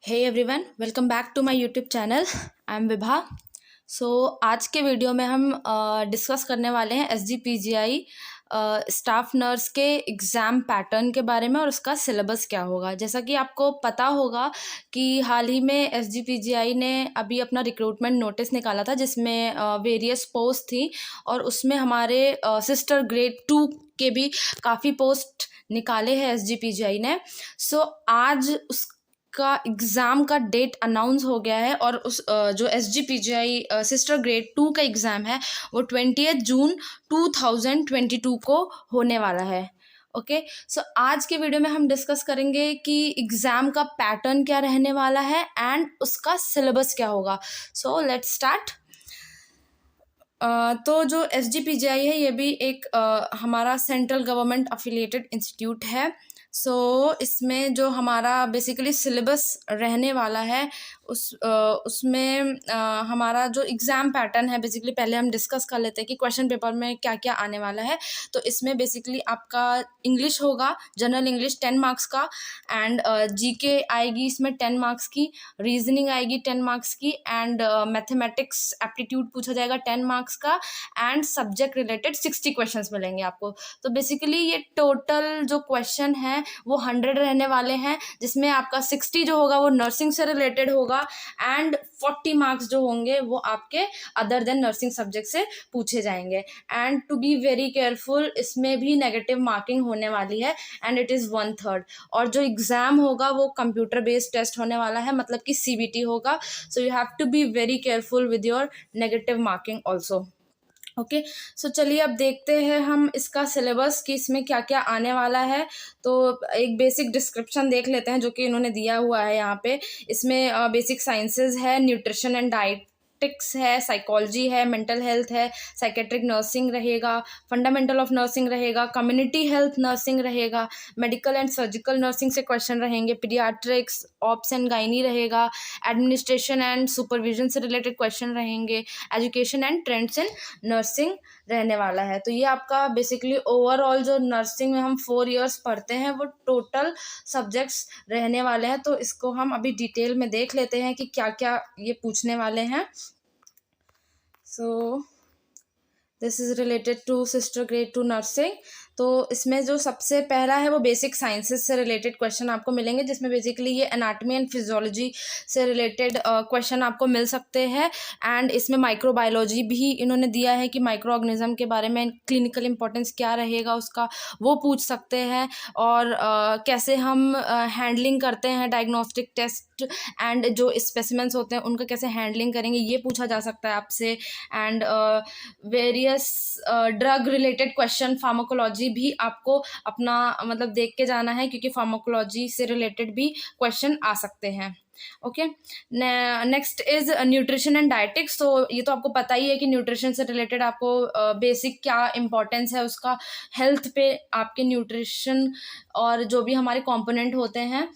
Hey everyone, welcome back to my YouTube channel. I am Vibha. आज के video में हम डिस्कस करने वाले हैं SGPGI स्टाफ नर्स के एग्ज़ाम पैटर्न के बारे में और उसका सिलेबस क्या होगा। जैसा कि आपको पता होगा कि हाल ही में SGPGI ने अभी अपना रिक्रूटमेंट नोटिस निकाला था जिसमें वेरियस पोस्ट थी और उसमें हमारे सिस्टर ग्रेड 2 के भी काफ़ी पोस्ट निकाले हैं SGPGI ने। आज उस का एग्ज़ाम का डेट अनाउंस हो गया है और उस जो SGPGI सिस्टर ग्रेड 2 का एग्ज़ाम है वो 20 जून 2022 को होने वाला है। ओके, आज के वीडियो में हम डिस्कस करेंगे कि एग्ज़ाम का पैटर्न क्या रहने वाला है एंड उसका सिलेबस क्या होगा। Let's start. तो जो SGPGI है ये भी एक हमारा सेंट्रल गवर्नमेंट अफिलिएटेड इंस्टीट्यूट है। इसमें जो हमारा बेसिकली सिलेबस रहने वाला है उसमें हमारा जो एग्ज़ाम पैटर्न है बेसिकली पहले हम डिस्कस कर लेते हैं कि क्वेश्चन पेपर में क्या क्या आने वाला है। तो इसमें बेसिकली आपका इंग्लिश होगा, जनरल इंग्लिश 10 मार्क्स का, एंड GK आएगी इसमें 10 मार्क्स की, रीजनिंग आएगी 10 मार्क्स की, एंड मैथमेटिक्स एप्टीट्यूड पूछा जाएगा 10 मार्क्स का, एंड सब्जेक्ट रिलेटेड 60 क्वेश्चंस मिलेंगे आपको। तो बेसिकली ये टोटल जो क्वेश्चन है वो 100 रहने वाले हैं, जिसमें आपका 60 जो होगा वो नर्सिंग से रिलेटेड होगा एंड 40 मार्क्स जो होंगे वो आपके अदर देन नर्सिंग सब्जेक्ट से पूछे जाएंगे। And to be very careful, इसमें भी नेगेटिव मार्किंग होने वाली है एंड इट इज़ 1/3। और जो एग्ज़ाम होगा वो कंप्यूटर बेस्ड टेस्ट होने वाला है, मतलब कि CBT होगा। So you have to be very careful with your negative marking also. Okay, चलिए अब देखते हैं हम इसका सिलेबस कि इसमें क्या क्या आने वाला है। तो एक बेसिक डिस्क्रिप्शन देख लेते हैं जो कि इन्होंने दिया हुआ है यहाँ पे। इसमें बेसिक साइंसेज है, न्यूट्रिशन एंड डाइटिक्स है, साइकोलॉजी है, मेंटल हेल्थ है, साइकेट्रिक नर्सिंग रहेगा, फंडामेंटल ऑफ नर्सिंग रहेगा, कम्युनिटी हेल्थ नर्सिंग रहेगा, मेडिकल एंड सर्जिकल नर्सिंग से क्वेश्चन रहेंगे, पीडियाट्रिक्स, ऑप्स एंड गाइनी रहेगा, एडमिनिस्ट्रेशन एंड सुपरविजन से रिलेटेड क्वेश्चन रहेंगे, education and trends in nursing रहने वाला है। तो ये आपका बेसिकली ओवरऑल जो नर्सिंग में हम 4 इयर्स पढ़ते हैं वो टोटल सब्जेक्ट्स रहने वाले हैं। तो इसको हम अभी डिटेल में देख लेते हैं कि क्या क्या ये पूछने वाले हैं। This is related to sister grade 2 nursing. तो इसमें जो सबसे पहला है वो बेसिक साइंसेज से रिलेटेड क्वेश्चन आपको मिलेंगे, जिसमें बेसिकली ये एनाटॉमी एंड फिजियोलॉजी से रिलेटेड क्वेश्चन आपको मिल सकते हैं। एंड इसमें माइक्रोबायोलॉजी भी इन्होंने दिया है कि माइक्रो ऑर्गेनिज्म के बारे में क्लिनिकल इंपॉर्टेंस क्या रहेगा उसका, वो पूछ सकते हैं। और कैसे हम हैंडलिंग करते हैं डायग्नोस्टिक टेस्ट एंड जो स्पेसिमेंस होते हैं उनका कैसे हैंडलिंग करेंगे, ये पूछा जा सकता है आपसे। And various drug related question, pharmacology भी आपको अपना मतलब देख के जाना है, क्योंकि फार्माकोलॉजी से रिलेटेड भी क्वेश्चन आ सकते हैं। Okay, next is nutrition and dietetics. तो ये तो आपको पता ही है कि न्यूट्रिशन से रिलेटेड आपको बेसिक क्या इम्पोर्टेंस है उसका, हेल्थ पे आपके न्यूट्रिशन और जो भी हमारे कंपोनेंट होते हैं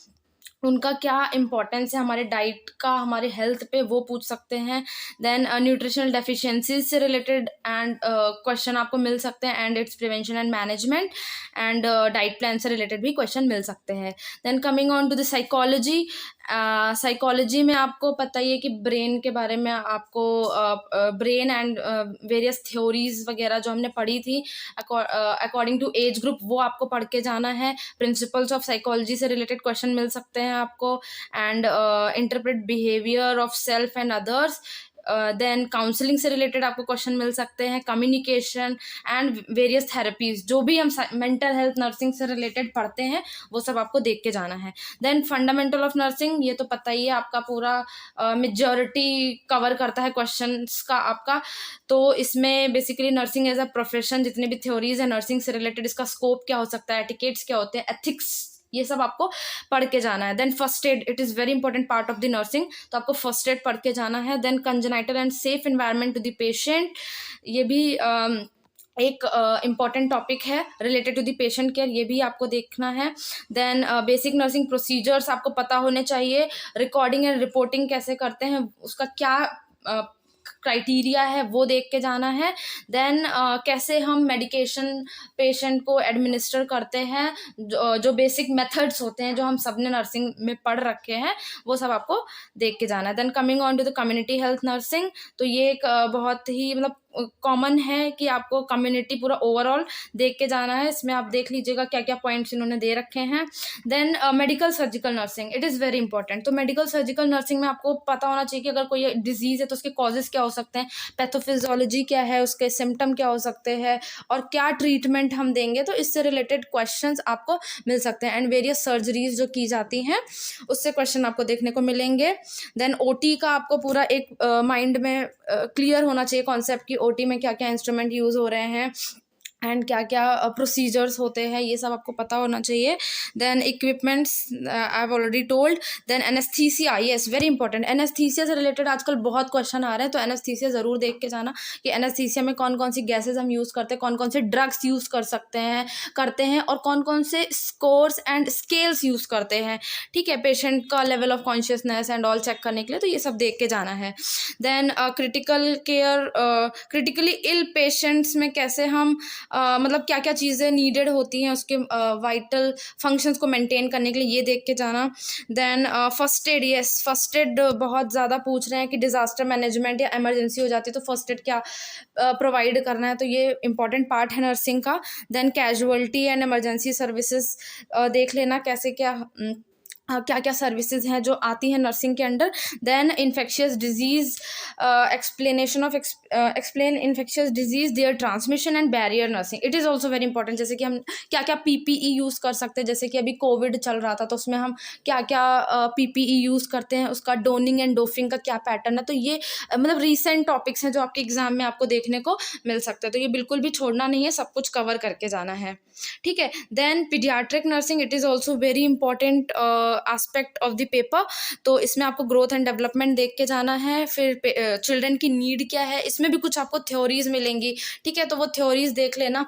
उनका क्या इम्पोर्टेंस है हमारे डाइट का हमारे हेल्थ पे, वो पूछ सकते हैं। देन न्यूट्रिशनल डेफिशिएंसीज से रिलेटेड एंड क्वेश्चन आपको मिल सकते हैं, and its prevention and management, and diet plan से रिलेटेड भी क्वेश्चन मिल सकते हैं। Then coming on to the psychology. Psychology में आपको पता ही है कि ब्रेन के बारे में आपको ब्रेन एंड वेरियस थ्योरीज वगैरह जो हमने पढ़ी थी अकॉर्डिंग टू एज ग्रुप, वो आपको पढ़ के जाना है। प्रिंसिपल्स ऑफ साइकोलॉजी से रिलेटेड क्वेश्चन मिल सकते हैं आपको, and interpret behaviour of self and others. Then counselling से रिलेटेड आपको क्वेश्चन मिल सकते हैं, कम्युनिकेशन एंड वेरियस थेरेपीज, जो भी हम मेंटल हेल्थ नर्सिंग से रिलेटेड पढ़ते हैं वो सब आपको देख के जाना है। देन फंडामेंटल ऑफ नर्सिंग, ये तो पता ही है आपका पूरा मेजॉरिटी कवर करता है क्वेश्चंस का आपका। तो इसमें basically nursing as a profession, जितने भी थ्योरीज है नर्सिंग से रिलेटेड, इसका स्कोप क्या हो सकता है, एटिकेट्स क्या होते हैं, एथिक्स, ये सब आपको पढ़ के जाना है। Then first aid, it is very important part of the nursing, तो आपको फर्स्ट एड पढ़ के जाना है। Then congenital and safe environment to the patient, ये भी एक इम्पॉर्टेंट टॉपिक है related to the patient care, ये भी आपको देखना है। देन बेसिक नर्सिंग प्रोसीजर्स आपको पता होने चाहिए, रिकॉर्डिंग एंड रिपोर्टिंग कैसे करते हैं उसका क्या क्राइटेरिया है वो देख के जाना है। देन कैसे हम मेडिकेशन पेशेंट को एडमिनिस्टर करते हैं, जो बेसिक मेथड्स होते हैं जो हम सब ने नर्सिंग में पढ़ रखे हैं, वो सब आपको देख के जाना है। Then coming on to the community health nursing, तो ये एक बहुत ही मतलब कॉमन है कि आपको कम्युनिटी पूरा ओवरऑल देख के जाना है। इसमें आप देख लीजिएगा क्या क्या पॉइंट्स इन्होंने दे रखे हैं। Then medical surgical nursing, it is very important. तो मेडिकल सर्जिकल नर्सिंग में आपको पता होना चाहिए कि अगर कोई डिजीज़ है तो उसके कॉजेज़ क्या हो सकते हैं, पैथोफिजियोलॉजी क्या है, उसके सिम्टम क्या हो सकते हैं और क्या ट्रीटमेंट हम देंगे, तो इससे रिलेटेड क्वेश्चंस आपको मिल सकते हैं। एंड वेरियस सर्जरीज जो की जाती हैं उससे क्वेश्चन आपको देखने को मिलेंगे। देन ओटी का आपको पूरा एक माइंड में क्लियर होना चाहिए कॉन्सेप्ट की ओटी में क्या क्या इंस्ट्रूमेंट यूज़ हो रहे हैं एंड क्या क्या प्रोसीजर्स होते हैं, ये सब आपको पता होना चाहिए। Then equipments I have already told. Then anaesthesia, yes very important. Anaesthesia से रिलेटेड आजकल बहुत क्वेश्चन आ रहे हैं, तो एनेस्थीसिया ज़रूर देख के जाना कि एनेस्थीसिया में कौन कौन सी गैसेज हम यूज़ करते हैं, कौन कौन से ड्रग्स यूज़ करते हैं और कौन कौन से स्कोर्स एंड स्केल्स यूज़ करते हैं, ठीक है, पेशेंट का level of consciousness and all check करने के लिए, तो ये सब देख के जाना है। Then critical care, critically ill patients में कैसे हम मतलब क्या क्या चीज़ें नीडेड होती हैं उसके वाइटल फंक्शंस को मेंटेन करने के लिए, ये देख के जाना। Then first aid, yes first aid बहुत ज़्यादा पूछ रहे हैं कि डिज़ास्टर मैनेजमेंट या इमरजेंसी हो जाती है तो फर्स्ट एड क्या प्रोवाइड करना है, तो ये इंपॉर्टेंट पार्ट है नर्सिंग का। Then casualty and emergency services देख लेना कैसे क्या क्या क्या सर्विसेज हैं जो आती हैं नर्सिंग के अंडर। Then infectious disease, explanation of explain infectious disease, their transmission and barrier nursing, it is also very important. जैसे कि हम क्या क्या पीपीई यूज़ कर सकते हैं, जैसे कि अभी कोविड चल रहा था तो उसमें हम क्या क्या पीपीई यूज़ करते हैं, उसका डोनिंग एंड डोफिंग का क्या पैटर्न है, तो ये मतलब रीसेंट टॉपिक्स हैं जो आपके एग्जाम में आपको देखने को मिल सकते हैं, तो ये बिल्कुल भी छोड़ना नहीं है, सब कुछ कवर करके जाना है, ठीक है। Then paediatric nursing, it is also very important aspect of the paper, तो इसमें आपको ग्रोथ एंड डेवलपमेंट देख के जाना है। फिर चिल्ड्रन की नीड क्या है, इसमें भी कुछ आपको थ्योरीज मिलेंगी, ठीक है, तो वो थ्योरीज देख लेना,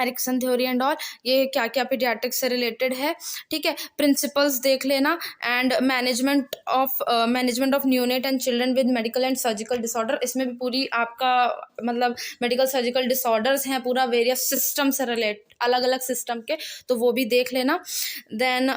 एरिक्सन थ्योरी एंड ऑल, ये क्या क्या पीडियाट्रिक्स से रिलेटेड है, ठीक है। प्रिंसिपल्स देख लेना and management of neonate and children with medical and surgical disorder, इसमें भी पूरी आपका मतलब मेडिकल सर्जिकल डिसऑर्डर्स हैं, पूरा वेरियस सिस्टम से रिलेट, अलग अलग सिस्टम के, तो वो भी देख लेना। देन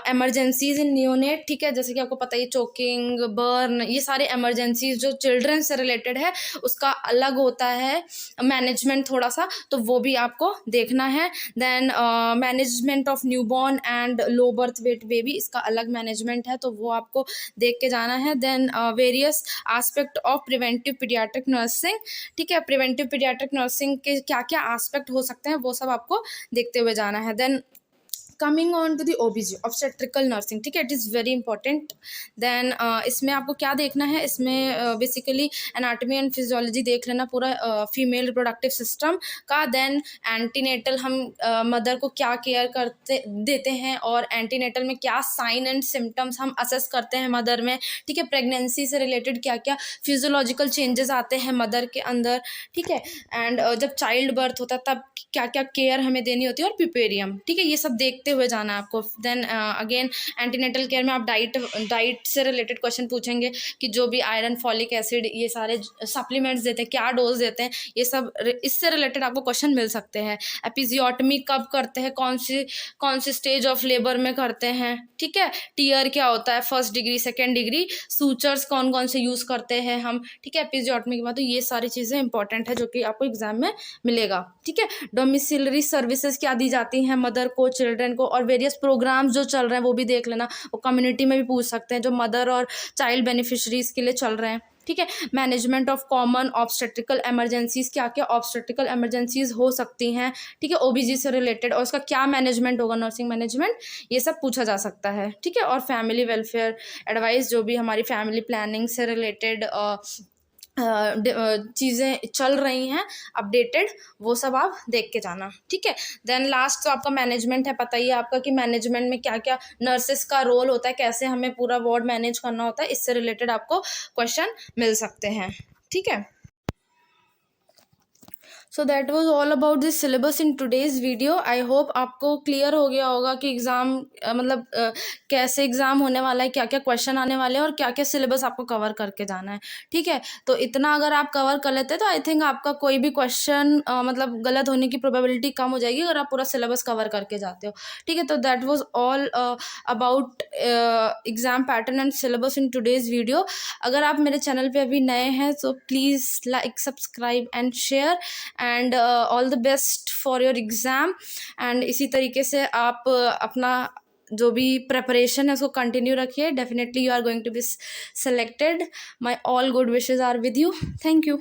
एमरजेंसीज इन न्यूनेट, ठीक है, जैसे कि आपको पता ही चोकिंग, बर्न, ये सारे एमरजेंसीज जो चिल्ड्रन से रिलेटेड है उसका अलग होता है मैनेजमेंट थोड़ा सा, तो वो भी आपको देखना है। Then management of newborn and low birth weight baby, इसका अलग मैनेजमेंट है, तो वो आपको देख के जाना है। Then various aspect of preventive paediatric nursing, ठीक है, प्रिवेंटिव पीडियाट्रिक नर्सिंग के क्या क्या एस्पेक्ट हो सकते हैं वो सब आपको देखते हुए जाना है। Then coming on to the OBG obstetrical nursing, ठीक है, इट इज़ वेरी इंपॉर्टेंट। देन इसमें आपको क्या देखना है, इसमें बेसिकली एनाटमी एंड फिजियोलॉजी देख लेना पूरा फीमेल रिप्रोडक्टिव सिस्टम का। देन एंटीनेटल, हम मदर को क्या केयर करते देते हैं और एंटीनेटल में क्या साइन एंड सिम्टम्स हम असेस करते हैं मदर में, ठीक है, प्रेगनेंसी से रिलेटेड क्या क्या फिजियोलॉजिकल चेंजेस आते हैं मदर के अंदर, ठीक है, एंड जब चाइल्ड बर्थ होता है तब क्या क्या केयर हमें देनी होती है और पिपेरियम, ठीक है, ये सब देखते हुए जाना है आपको। देन अगेन एंटीनेटल केयर में आप डाइट से रिलेटेड क्वेश्चन पूछेंगे कि जो भी आयरन, फॉलिक एसिड, ये सारे सप्लीमेंट्स देते हैं, क्या डोज देते हैं, ये सब इससे रिलेटेड आपको क्वेश्चन मिल सकते हैं। एपिजियोटमी कब करते हैं, कौन सी स्टेज ऑफ लेबर में करते हैं, ठीक है, टीयर क्या होता है, first degree, second degree, sutures कौन कौन से यूज़ करते हैं हम, ठीक है, एपिजियोटमी के बाद, तो ये सारी चीज़ें इंपॉर्टेंट है जो कि आपको एग्जाम में मिलेगा, ठीक है। डोमिसिलरी सर्विसेज क्या दी जाती हैं मदर को, चिल्ड्रन को, और वेरियस प्रोग्राम्स जो चल रहे हैं वो भी देख लेना, वो कम्युनिटी में भी पूछ सकते हैं जो मदर और चाइल्ड बेनिफिशरीज के लिए चल रहे हैं, ठीक है। Management of common obstetrical emergencies, क्या क्या ऑब्स्टेट्रिकल एमरजेंसीज हो सकती हैं, ठीक है, ओबीजी से रिलेटेड, और उसका क्या मैनेजमेंट होगा, नर्सिंग मैनेजमेंट, ये सब पूछा जा सकता है, ठीक है। और फैमिली वेलफेयर एडवाइस, जो भी हमारी फैमिली प्लानिंग से रिलेटेड चीज़ें चल रही हैं अपडेटेड, वो सब आप देख के जाना, ठीक है। देन लास्ट तो आपका मैनेजमेंट है, पता ही है आपका कि मैनेजमेंट में क्या क्या नर्सेस का रोल होता है, कैसे हमें पूरा वार्ड मैनेज करना होता है, इससे रिलेटेड आपको क्वेश्चन मिल सकते हैं, ठीक है। So that was all about this syllabus in today's video. I hope आपको क्लियर हो गया होगा कि एग्ज़ाम मतलब कैसे एग्ज़ाम होने वाला है, क्या क्या क्वेश्चन आने वाले हैं और क्या क्या सिलेबस आपको कवर करके जाना है। ठीक है, तो इतना अगर आप कवर कर लेते हैं तो आई थिंक आपका कोई भी क्वेश्चन मतलब गलत होने की प्रोबेबिलिटी कम हो जाएगी अगर आप पूरा सिलेबस कवर करके जाते हो। ठीक है, तो that was all about exam pattern and syllabus in today's video. अगर आप मेरे चैनल पे अभी नए हैं तो please like, subscribe and share, and all the best for your exam. And इसी तरीके से आप अपना जो भी प्रेपरेशन है उसको कंटिन्यू रखिए। Definitely you are going to be selected. My all good wishes are with you. Thank you.